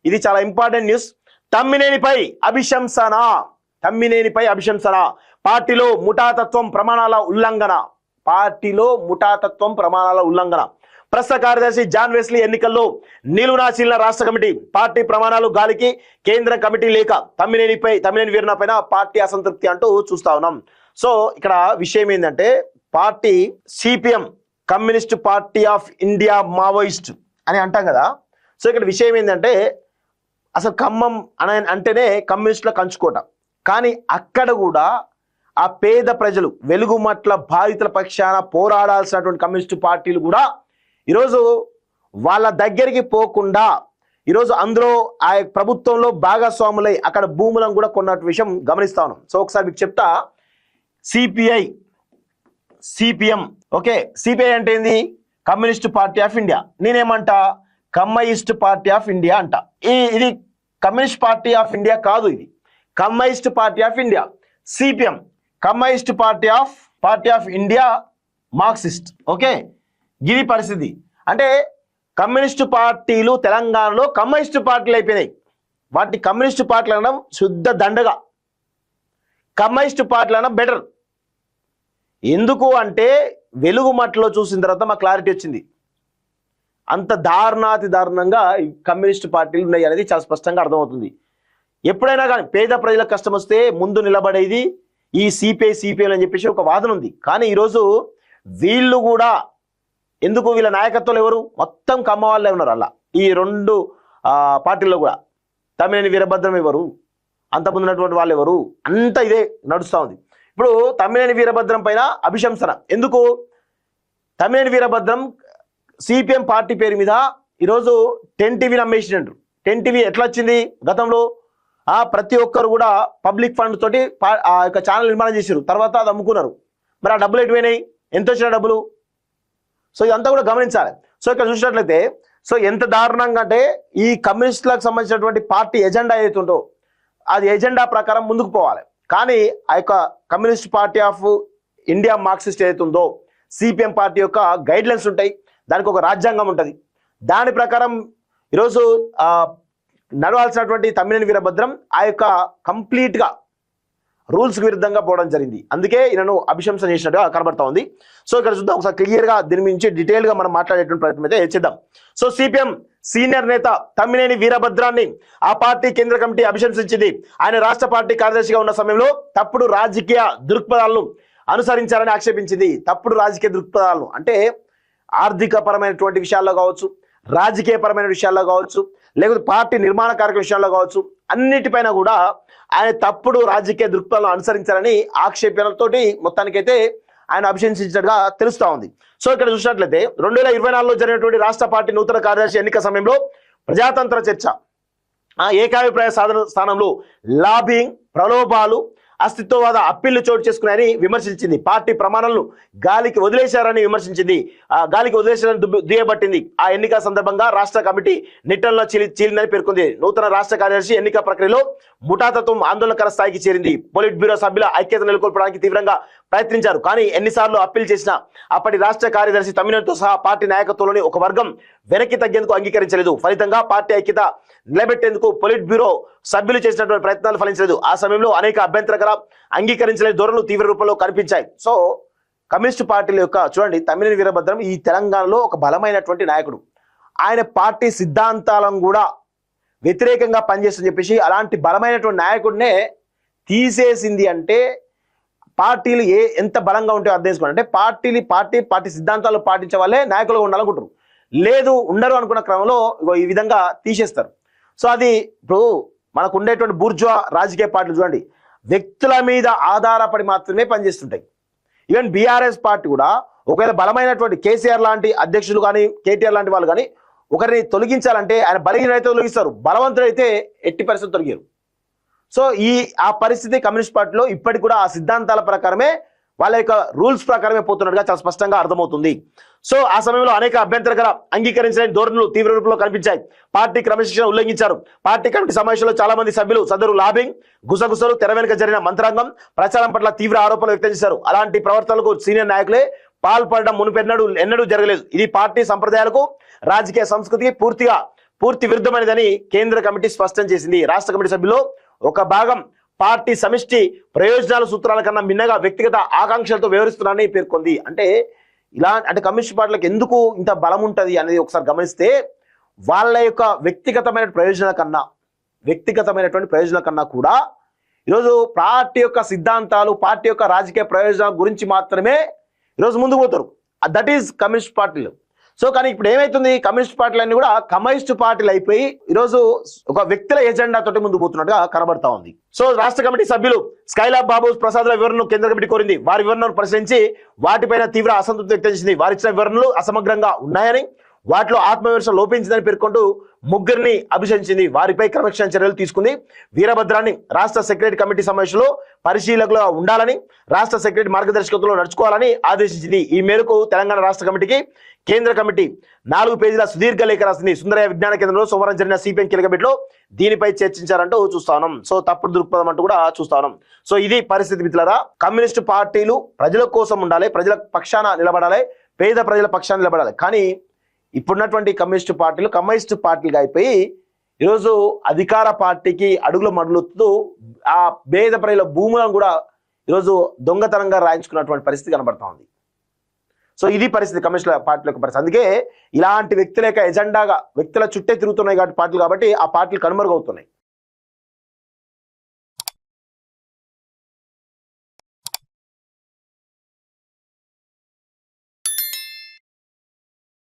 ఇది చాలా important news. తమ్మినేనిపై అభిశంసన పార్టీలో ముఠాతత్వం ప్రమాణాల ఉల్లంఘన. ప్రస్తుత కార్యదర్శి జాన్ వెస్లీ ఎన్నికల్లో నిలువునాచీలిన రాష్ట్ర కమిటీ, పార్టీ ప్రమాణాలు గాలికి, కేంద్ర కమిటీ లేక తమ్మినేని వీరన్న పైన పార్టీ అసంతృప్తి అంటూ చూస్తా ఉన్నాం. సో ఇక్కడ విషయం ఏంటంటే, party CPM Communist Party of India Maoist అని అంటాం కదా. సో ఇక్కడ విషయం ఏంటంటే, అసలు ఖమ్మం అంటేనే కమ్యూనిస్టుల కంచుకోట. కానీ అక్కడ కూడా ఆ పేద ప్రజలు, వెలుగుమట్ల బాధితుల పక్షాన పోరాడాల్సినటువంటి కమ్యూనిస్టు పార్టీలు కూడా ఈరోజు వాళ్ళ దగ్గరికి పోకుండా ఈరోజు అందులో ఆ ప్రభుత్వంలో భాగస్వాములై అక్కడ భూములను కూడా కొన్నట్టు విషయం గమనిస్తా ఉన్నాం. సో ఒకసారి మీకు చెప్తా. సిపిఎం ఓకే, సిపిఐ అంటే ఏంది? Communist Party of India. నేనేమంటా? కమ్యూనిస్ట్ పార్టీ ఆఫ్ ఇండియా అంట. ఇది కమ్యూనిస్ట్ పార్టీ ఆఫ్ ఇండియా కాదు, ఇది Communist Party of India. CPM Communist Party of India Marxist. Okay, ఇది పరిస్థితి. అంటే కమ్యూనిస్టు పార్టీలు తెలంగాణలో కమ్యూనిస్టు పార్టీలు అయిపోయినాయి. వాటి కమ్యూనిస్టు పార్టీలు అనడం శుద్ధ దండగా, కమ్యూనిస్టు పార్టీలు అనడం బెటర్. ఎందుకు అంటే వెలుగుమట్లో చూసిన తర్వాత మాకు క్లారిటీ వచ్చింది. అంత దారుణాతి దారుణంగా కమ్యూనిస్టు పార్టీలు ఉన్నాయి అనేది చాలా స్పష్టంగా అర్థమవుతుంది. ఎప్పుడైనా కానీ పేద ప్రజలకు కష్టం వస్తే ముందు నిలబడేది ఈ సిపిఐ అని చెప్పేసి ఒక వాదన ఉంది. కానీ ఈరోజు వీళ్ళు కూడా ఎందుకు, వీళ్ళ నాయకత్వంలో ఎవరు? మొత్తం కమ్మ వాళ్ళే ఉన్నారు. అలా ఈ రెండు పార్టీల్లో కూడా తమ్మినేని వీరభద్రం ఎవరు, అంతకుముందు ఉన్నటువంటి వాళ్ళు ఎవరు, అంతా ఇదే నడుస్తూ ఉంది. ఇప్పుడు తమ్మినేని వీరభద్రం పైన అభిశంసన ఎందుకు? తమ్మినేని వీరభద్రం సిపిఎం పార్టీ పేరు మీద ఈరోజు 10 టీవీని అమ్మేసినట్టు. 10 టీవీ ఎట్లా వచ్చింది? గతంలో ప్రతి ఒక్కరు కూడా పబ్లిక్ ఫండ్ తోటి ఆ యొక్క ఛానల్ నిర్మాణం చేశారు. తర్వాత అది అమ్ముకున్నారు. మరి ఆ డబ్బులు ఎటుపోయినాయి? ఎంత వచ్చిన డబ్బులు? సో ఇదంతా కూడా గమనించాలి. సో ఇక్కడ చూసినట్లయితే సో ఎంత దారుణంగా అంటే, ఈ కమ్యూనిస్టులకు సంబంధించినటువంటి పార్టీ ఎజెండా ఏదైతే ఉందో అది ఎజెండా ప్రకారం ముందుకు పోవాలి. కానీ ఆ యొక్క communist Party of India Marxist ఏదైతే ఉందో సిపిఎం పార్టీ యొక్క గైడ్ లైన్స్ ఉంటాయి, దానికి ఒక రాజ్యాంగం ఉంటుంది. దాని ప్రకారం ఈరోజు నడవాల్సినటువంటి తమ్మినేని వీరభద్రం ఆ యొక్క కంప్లీట్గా రూల్స్కి విరుద్ధంగా పోవడం జరిగింది. అందుకే ఈయనను అభిశంసన చేసినట్టుగా కనబడతా ఉంది. సో ఇక్కడ చూద్దాం ఒకసారి క్లియర్గా దీని గురించి డీటెయిల్గా మనం మాట్లాడేటువంటి ప్రయత్నం అయితే చేద్దాం. సో సిపిఎం సీనియర్ నేత తమ్మినేని వీరభద్రాన్ని ఆ పార్టీ కేంద్ర కమిటీ అభిశంసించింది. ఆయన రాష్ట్ర పార్టీ కార్యదర్శిగా ఉన్న సమయంలో తప్పుడు రాజకీయ దృక్పథాలను అనుసరించారని ఆక్షేపించింది. తప్పుడు రాజకీయ దృక్పథాలను అంటే ఆర్థిక పరమైనటువంటి విషయాల్లో కావచ్చు, రాజకీయపరమైన విషయాల్లో కావచ్చు, లేకపోతే పార్టీ నిర్మాణ కార్యక్రమ విషయాల్లో కావచ్చు, అన్నిటిపైన కూడా ఆయన తప్పుడు రాజకీయ దృక్పథాలను అనుసరించారని ఆక్షేపణలతోటి మొత్తానికైతే ఆయన అభిశంసించినట్టుగా తెలుస్తా ఉంది. సో ఇక్కడ చూసినట్లయితే 2024లో జరిగినటువంటి రాష్ట్ర పార్టీ నూతన కార్యదర్శి ఎన్నిక సమయంలో ప్రజాతంత్ర చర్చ, ఏకాభిప్రాయ సాధన స్థానంలో లాబింగ్, ప్రలోభాలు, అస్తిత్వవాద అప్పీళ్లు చోటు చేసుకున్నాయని విమర్శించింది. పార్టీ ప్రమాణాలను గాలికి వదిలేశారని విమర్శించింది. గాలికి వదిలేశారని దుయ్యబట్టింది. ఆ ఎన్నిక సందర్భంగా రాష్ట్ర కమిటీ నిట్టల్లో చీలిందని పేర్కొంది. నూతన రాష్ట్ర కార్యదర్శి ఎన్నిక ప్రక్రియలో ముఠాతత్వం ఆందోళనకర స్థాయికి చేరింది. పొలిట్ బ్యూరో సభ్యుల ఐక్యత నెలకొల్పడానికి తీవ్రంగా ప్రయత్నించారు. కానీ ఎన్నిసార్లు అప్పీల్ చేసినా అప్పటి రాష్ట్ర కార్యదర్శి తమ్మినేనితో సహా పార్టీ నాయకత్వంలోని ఒక వర్గం వెనక్కి తగ్గేందుకు అంగీకరించలేదు. ఫలితంగా పార్టీ ఐక్యత నిలబెట్టేందుకు పొలిట్ బ్యూరో సభ్యులు చేసినటువంటి ప్రయత్నాలు ఫలించలేదు. ఆ సమయంలో అనేక అభ్యంతరకర అంగీకరించలేని ధోరణులు తీవ్ర రూపంలో కనిపించాయి. సో కమ్యూనిస్టు పార్టీల యొక్క చూడండి, తమ్మినేని వీరభద్రం ఈ తెలంగాణలో ఒక బలమైనటువంటి నాయకుడు. ఆయన పార్టీ సిద్ధాంతాలను కూడా వ్యతిరేకంగా పనిచేస్తుందని చెప్పేసి అలాంటి బలమైనటువంటి నాయకుడినే తీసేసింది. అంటే పార్టీలు ఎంత బలంగా ఉంటే అర్థం చేసుకోండి. అంటే పార్టీ సిద్ధాంతాలు పాటించే వాళ్ళే నాయకులుగా ఉండాలనుకుంటారు, లేదు ఉండరు అనుకున్న క్రమంలో ఈ విధంగా తీసేస్తారు. సో అది ఇప్పుడు మనకు ఉండేటువంటి బూర్జువా రాజకీయ పార్టీలు చూడండి, వ్యక్తుల మీద ఆధారపడి మాత్రమే పనిచేస్తుంటాయి. ఈవెన్ బీఆర్ఎస్ పార్టీ కూడా ఒకవేళ బలమైనటువంటి కేసీఆర్ లాంటి అధ్యక్షులు కానీ, కేటీఆర్ లాంటి వాళ్ళు కానీ ఒకరిని తొలగించాలంటే ఆయన బలహీనైతే తొలగిస్తారు, బలవంతుడైతే ఎట్టి పరిస్థితులు తొలగారు. సో ఆ పరిస్థితి కమ్యూనిస్ట్ పార్టీలో ఇప్పటికి కూడా ఆ సిద్ధాంతాల ప్రకారమే, వాళ్ళ యొక్క రూల్స్ ప్రకారమే పోతున్నట్టుగా చాలా స్పష్టంగా అర్థమవుతుంది. సో ఆ సమయంలో అనేక అభ్యంతరకర అంగీకరించలేని ధోరణులు తీవ్ర రూపంలో కనిపించాయి. పార్టీ క్రమశిక్షణ ఉల్లంఘించారు. పార్టీ కమిటీ సమావేశంలో చాలా మంది సభ్యులు సదరు లాబింగ్, గుసగుసలు, తెర వెనుక జరిగిన మంత్రాంగం, ప్రచారం పట్ల తీవ్ర ఆరోపణలు వ్యక్తం చేశారు. అలాంటి ప్రవర్తనలకు సీనియర్ నాయకులే పాల్పడడం ఎన్నడూ జరగలేదు. ఇది పార్టీ సంప్రదాయాలకు, రాజకీయ సంస్కృతికి పూర్తిగా పూర్తి విరుద్ధమైనదని కేంద్ర కమిటీ స్పష్టం చేసింది. రాష్ట్ర కమిటీ సభ్యులు ఒక భాగం పార్టీ సమిష్టి ప్రయోజనాల సూత్రాల కన్నా మిన్నగా వ్యక్తిగత ఆకాంక్షలతో వ్యవహరిస్తున్నారని పేర్కొంది. అంటే కమ్యూనిస్ట్ పార్టీలకు ఎందుకు ఇంత బలం ఉంటుంది అనేది ఒకసారి గమనిస్తే, వాళ్ళ యొక్క వ్యక్తిగతమైనటువంటి ప్రయోజనాల కన్నా కూడా ఈరోజు పార్టీ యొక్క సిద్ధాంతాలు, పార్టీ యొక్క రాజకీయ ప్రయోజనాల గురించి మాత్రమే ఈరోజు ముందుకు పోతారు. దట్ ఈజ్ కమ్యూనిస్ట్ పార్టీలు. సో కానీ ఇప్పుడు ఏమైతుంది, కమ్యూనిస్ట్ పార్టీలన్నీ కూడా కమ్యూనిస్ట్ పార్టీలు అయిపోయి ఈరోజు ఒక వ్యక్తుల ఎజెండా తోటి ముందుకు పోతున్నట్టుగా కనబడతా ఉంది. సో రాష్ట్ర కమిటీ సభ్యులు స్కైలాబ్ బాబు ప్రసాద్ల వివరణను కేంద్ర కమిటీ కోరింది. వారి వివరణను పరిశీలించి వాటిపైన తీవ్ర అసంతృప్తి వ్యక్తం చేసింది. వారిచ్చిన వివరణలు అసమగ్రంగా ఉన్నాయని, వాటిలో ఆత్మవిమర్శ లోపించిందని పేర్కొంటూ ముగ్గురిని అభిశంసింది. వారిపై క్రమశిక్షణ చర్యలు తీసుకుంది. వీరభద్రాన్ని రాష్ట్ర సెక్రటరీ కమిటీ సమావేశంలో పరిశీలకులుగా ఉండాలని, రాష్ట్ర సెక్రటరీ మార్గదర్శకతలో నడుచుకోవాలని ఆదేశించింది. ఈ మేరకు తెలంగాణ రాష్ట్ర కమిటీకి కేంద్ర కమిటీ 4 పేజీల సుదీర్ఘ లేఖ రాసింది. సుందరయ్య విజ్ఞాన కేంద్రంలో సోమవారం జరిగిన సిపిఎం కీలక భేటీలో దీనిపై చర్చించారంటూ చూస్తా ఉన్నాం. సో తప్పుడు దృక్పథం అంటూ కూడా చూస్తా ఉన్నాం. సో ఇది పరిస్థితి మిత్రులారా. కమ్యూనిస్టు పార్టీలు ప్రజల కోసం ఉండాలి, ప్రజల పక్షాన నిలబడాలి, పేద ప్రజల పక్షాన నిలబడాలి. కానీ ఇప్పుడున్నటువంటి కమ్యూనిస్టు పార్టీలుగా అయిపోయి ఈరోజు అధికార పార్టీకి అడుగుల మడులుతూ ఆ పేద ప్రజల భూములను కూడా ఈరోజు దొంగతనంగా రాయించుకున్నటువంటి పరిస్థితి కనబడతా ఉంది. సో ఇది పరిస్థితి కమ్యూనిస్ట్ పార్టీల యొక్క పరిస్థితి. అందుకే ఇలాంటి వ్యక్తుల యొక్క ఎజెండాగా వ్యక్తుల చుట్టే తిరుగుతున్నాయి కాబట్టి పార్టీలు ఆ పార్టీలు కనుమరుగవుతున్నాయి.